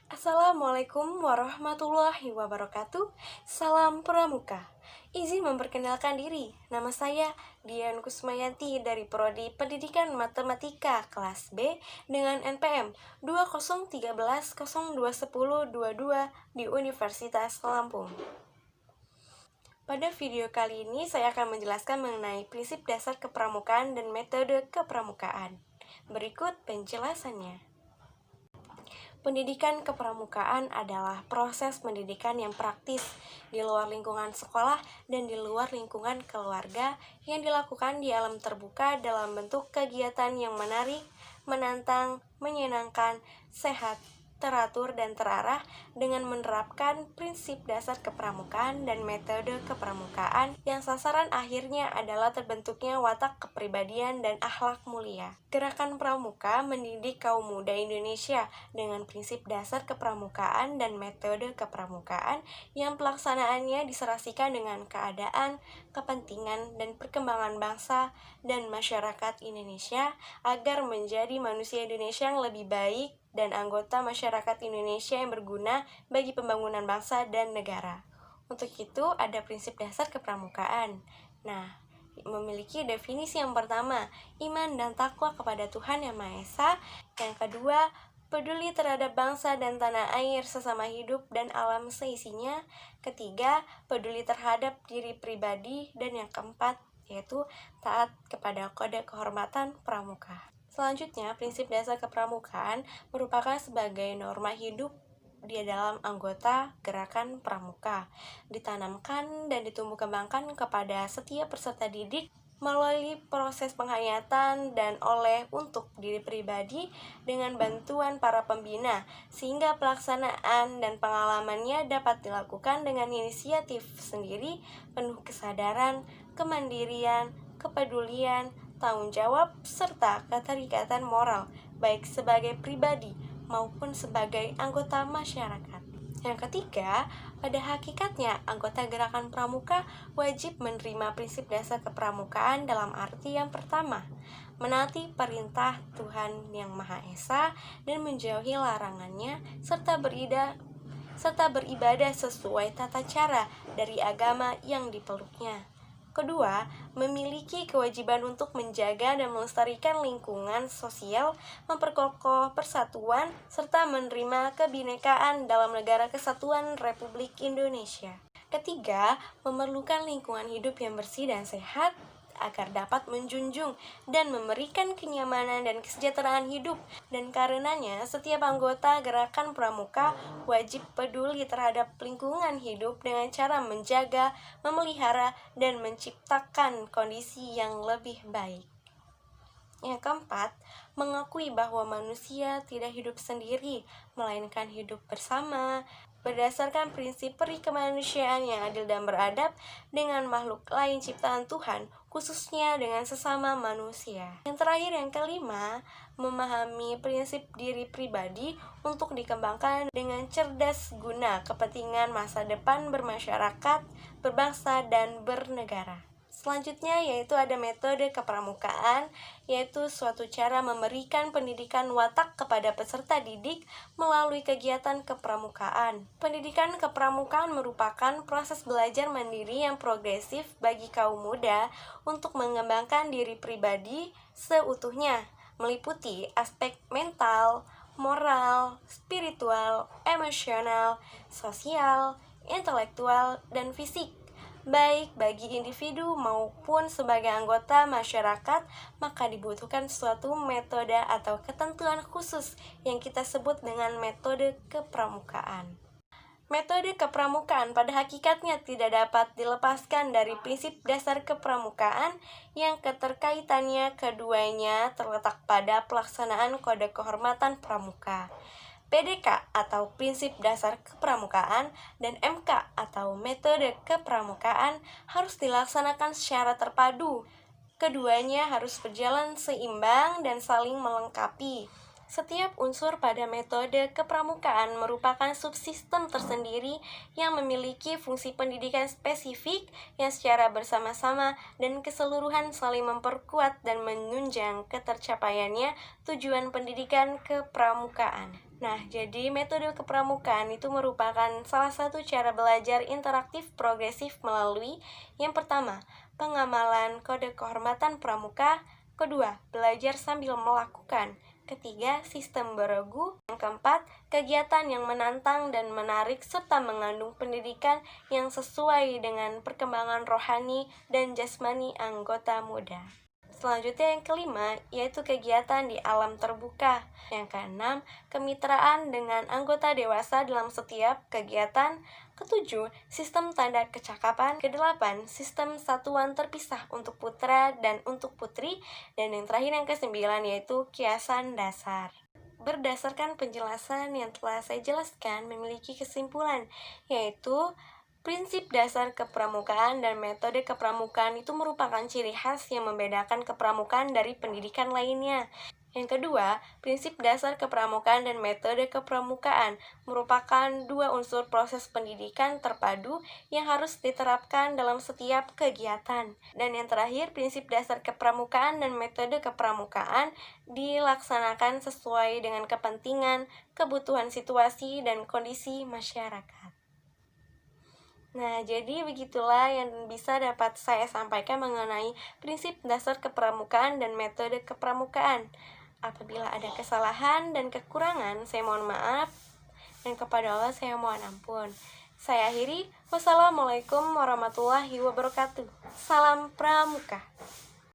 Assalamualaikum warahmatullahi wabarakatuh. Salam Pramuka. Izin memperkenalkan diri. Nama saya Dian Kusmayanti dari Prodi Pendidikan Matematika kelas B dengan NPM 2013021022 di Universitas Lampung. Pada video kali ini saya akan menjelaskan mengenai prinsip dasar kepramukaan dan metode kepramukaan. Berikut penjelasannya. Pendidikan kepramukaan adalah proses pendidikan yang praktis di luar lingkungan sekolah dan di luar lingkungan keluarga yang dilakukan di alam terbuka dalam bentuk kegiatan yang menarik, menantang, menyenangkan, sehat, teratur, dan terarah dengan menerapkan prinsip dasar kepramukaan dan metode kepramukaan yang sasaran akhirnya adalah terbentuknya watak kepribadian dan akhlak mulia. Gerakan Pramuka mendidik kaum muda Indonesia dengan prinsip dasar kepramukaan dan metode kepramukaan yang pelaksanaannya diserasikan dengan keadaan, kepentingan, dan perkembangan bangsa dan masyarakat Indonesia agar menjadi manusia Indonesia yang lebih baik dan anggota masyarakat Indonesia yang berguna bagi pembangunan bangsa dan negara. Untuk itu, ada prinsip dasar kepramukaan. Nah, memiliki definisi yang pertama, iman dan takwa kepada Tuhan Yang Maha Esa. Yang kedua, peduli terhadap bangsa dan tanah air, sesama hidup dan alam seisinya. Ketiga, peduli terhadap diri pribadi. Dan yang keempat, yaitu taat kepada kode kehormatan pramuka. Selanjutnya, prinsip dasar kepramukaan merupakan sebagai norma hidup di dalam anggota gerakan pramuka, ditanamkan dan ditumbuh kembangkan kepada setiap peserta didik melalui proses penghayatan dan oleh untuk diri pribadi dengan bantuan para pembina, sehingga pelaksanaan dan pengalamannya dapat dilakukan dengan inisiatif sendiri, penuh kesadaran, kemandirian, kepedulian, tanggung jawab, serta keterikatan moral, baik sebagai pribadi maupun sebagai anggota masyarakat. Yang ketiga, pada hakikatnya anggota gerakan pramuka wajib menerima prinsip dasar kepramukaan dalam arti yang pertama, menaati perintah Tuhan Yang Maha Esa dan menjauhi larangannya, serta beribadah sesuai tata cara dari agama yang dipeluknya. Kedua, memiliki kewajiban untuk menjaga dan melestarikan lingkungan sosial, memperkokoh persatuan, serta menerima kebinekaan dalam negara kesatuan Republik Indonesia. Ketiga, memerlukan lingkungan hidup yang bersih dan sehat, agar dapat menjunjung dan memberikan kenyamanan dan kesejahteraan hidup. Dan karenanya, setiap anggota gerakan pramuka wajib peduli terhadap lingkungan hidup dengan cara menjaga, memelihara, dan menciptakan kondisi yang lebih baik. Yang keempat, mengakui bahwa manusia tidak hidup sendiri, melainkan hidup bersama, berdasarkan prinsip peri kemanusiaan yang adil dan beradab dengan makhluk lain ciptaan Tuhan, khususnya dengan sesama manusia. Yang terakhir, yang kelima, memahami prinsip diri pribadi untuk dikembangkan dengan cerdas guna kepentingan masa depan bermasyarakat, berbangsa, dan bernegara. Selanjutnya yaitu ada metode kepramukaan, yaitu suatu cara memberikan pendidikan watak kepada peserta didik melalui kegiatan kepramukaan. Pendidikan kepramukaan merupakan proses belajar mandiri yang progresif bagi kaum muda untuk mengembangkan diri pribadi seutuhnya, meliputi aspek mental, moral, spiritual, emosional, sosial, intelektual, dan fisik. Baik bagi individu maupun sebagai anggota masyarakat, maka dibutuhkan suatu metode atau ketentuan khusus yang kita sebut dengan metode kepramukaan. Metode kepramukaan pada hakikatnya tidak dapat dilepaskan dari prinsip dasar kepramukaan yang keterkaitannya keduanya terletak pada pelaksanaan kode kehormatan pramuka. PDK atau prinsip dasar kepramukaan dan MK atau metode kepramukaan harus dilaksanakan secara terpadu. Keduanya harus berjalan seimbang dan saling melengkapi. Setiap unsur pada metode kepramukaan merupakan subsistem tersendiri yang memiliki fungsi pendidikan spesifik yang secara bersama-sama dan keseluruhan saling memperkuat dan menunjang ketercapaiannya tujuan pendidikan kepramukaan. Nah, jadi metode kepramukaan itu merupakan salah satu cara belajar interaktif progresif melalui yang pertama, pengamalan kode kehormatan pramuka, kedua, belajar sambil melakukan, ketiga, sistem beregu. Yang keempat, kegiatan yang menantang dan menarik serta mengandung pendidikan yang sesuai dengan perkembangan rohani dan jasmani anggota muda. Selanjutnya yang kelima, yaitu kegiatan di alam terbuka. Yang keenam, kemitraan dengan anggota dewasa dalam setiap kegiatan. Ketujuh, sistem tanda kecakapan. Kedelapan, sistem satuan terpisah untuk putra dan untuk putri. Dan yang terakhir yang kesembilan, yaitu kiasan dasar. Berdasarkan penjelasan yang telah saya jelaskan memiliki kesimpulan, yaitu prinsip dasar kepramukaan dan metode kepramukaan itu merupakan ciri khas yang membedakan kepramukaan dari pendidikan lainnya. Yang kedua, prinsip dasar kepramukaan dan metode kepramukaan merupakan dua unsur proses pendidikan terpadu yang harus diterapkan dalam setiap kegiatan. Dan yang terakhir, prinsip dasar kepramukaan dan metode kepramukaan dilaksanakan sesuai dengan kepentingan, kebutuhan situasi, dan kondisi masyarakat. Nah, jadi begitulah yang bisa dapat saya sampaikan mengenai prinsip dasar kepramukaan dan metode kepramukaan. Apabila ada kesalahan dan kekurangan, saya mohon maaf, dan kepada Allah saya mohon ampun. Saya akhiri, wassalamualaikum warahmatullahi wabarakatuh. Salam Pramuka.